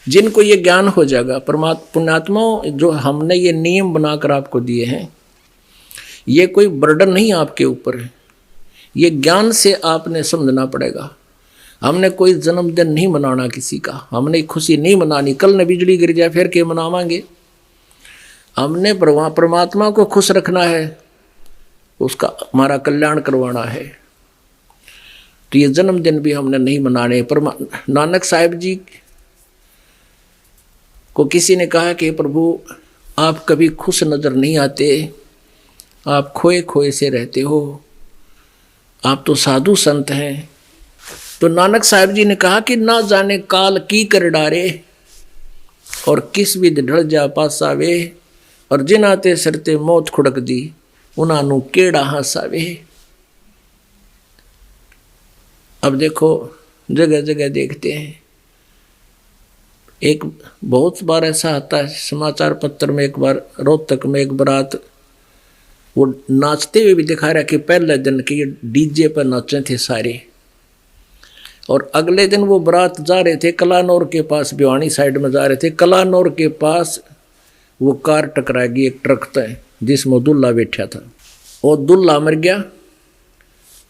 जिनको ये ज्ञान हो जाएगा, पुण्यात्माओं जो हमने ये नियम बनाकर आपको दिए हैं, ये कोई बर्डन नहीं आपके ऊपर है, ये ज्ञान से आपने समझना पड़ेगा। हमने कोई जन्मदिन नहीं मनाना किसी का, हमने खुशी नहीं मनानी, कल न बिजली गिर जाए फिर के मनावांगे। हमने परमात्मा को खुश रखना है, उसका हमारा कल्याण करवाना है, तो ये जन्मदिन भी हमने नहीं मनाने। पर नानक साहिब जी को किसी ने कहा कि प्रभु आप कभी खुश नजर नहीं आते, आप खोए खोए से रहते हो, आप तो साधु संत हैं। तो नानक साहिब जी ने कहा कि ना जाने काल की कर डारे, और किस विध ढल जा पासावे, और जिन आते सरते मौत खुड़क दी, उन्होंने केड़ा हासावे। अब देखो जगह जगह देखते हैं, एक बहुत बार ऐसा आता है समाचार पत्र में, एक बार रोहतक में एक बारात वो नाचते हुए भी दिखा रहा कि पहले दिन के ये डीजे पर नाचे थे सारे, और अगले दिन वो बारात जा रहे थे कलानौर के पास, भिवानी साइड में जा रहे थे, कलानौर के पास वो कार टकराएगी एक ट्रक तय जिसमें दुल्हा बैठा था, और दुल्हा मर गया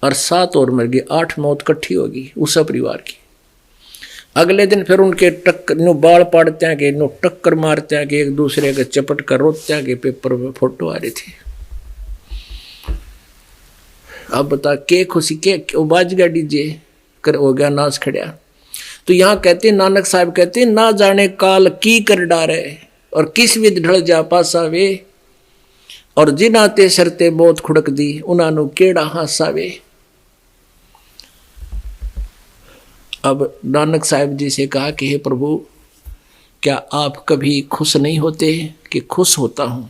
और 7 और मर गए, 8 मौत इकट्ठी होगी उस परिवार की। अगले दिन फिर उनके नो बाल पाड़ते हैं कि नो टक्कर मारते हैं कि एक दूसरे के चपट कर रोते हैं कि पेपर में फोटो आ रही थी। अब बता के खुशी के बाज गया डीजे कर, हो गया नाच खड़िया। तो यहाँ कहते नानक साहब कहते ना जाने काल की कर डारे, और किस विध ढल जा पासावे, और जिन आते शरते बहुत खुड़क दी, उन्होंने केड़ा हासावे। अब नानक साहिब जी से कहा कि हे प्रभु क्या आप कभी खुश नहीं होते? कि खुश होता हूं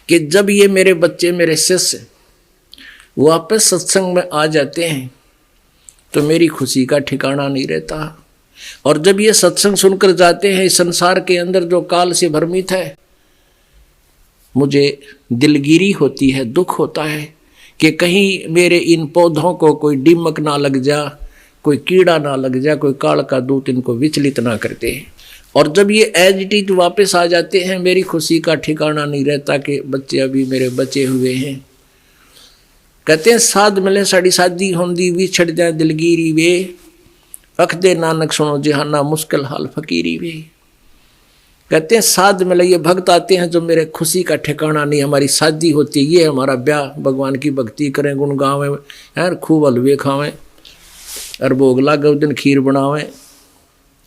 कि जब ये मेरे बच्चे मेरे शिष्य वापस सत्संग में आ जाते हैं तो मेरी खुशी का ठिकाना नहीं रहता, और जब ये सत्संग सुनकर जाते हैं इस संसार के अंदर जो काल से भ्रमित है, मुझे दिलगिरी होती है, दुख होता है कि कहीं मेरे इन पौधों को कोई दीमक ना लग जा, कोई कीड़ा ना लग जा, कोई काल का दूत इनको विचलित ना कर दे। और जब ये एज इट इज वापस आ जाते हैं मेरी खुशी का ठिकाना नहीं रहता कि बच्चे अभी मेरे बचे हुए हैं। कहते हैं साध मिले साड़ी शादी होंदी भी छड़ जाए दिलगिरी वे, अख दे नानक सुनो जहाना मुश्किल हाल फकीरी वे। कहते हैं साध मिले ये भक्त आते हैं जो मेरे खुशी का ठिकाना नहीं, हमारी शादी होती है, ये हमारा ब्याह, भगवान की भक्ति करें, गुण गावें, खूब हलवे खावें और भोग लागे उस दिन खीर बनावें,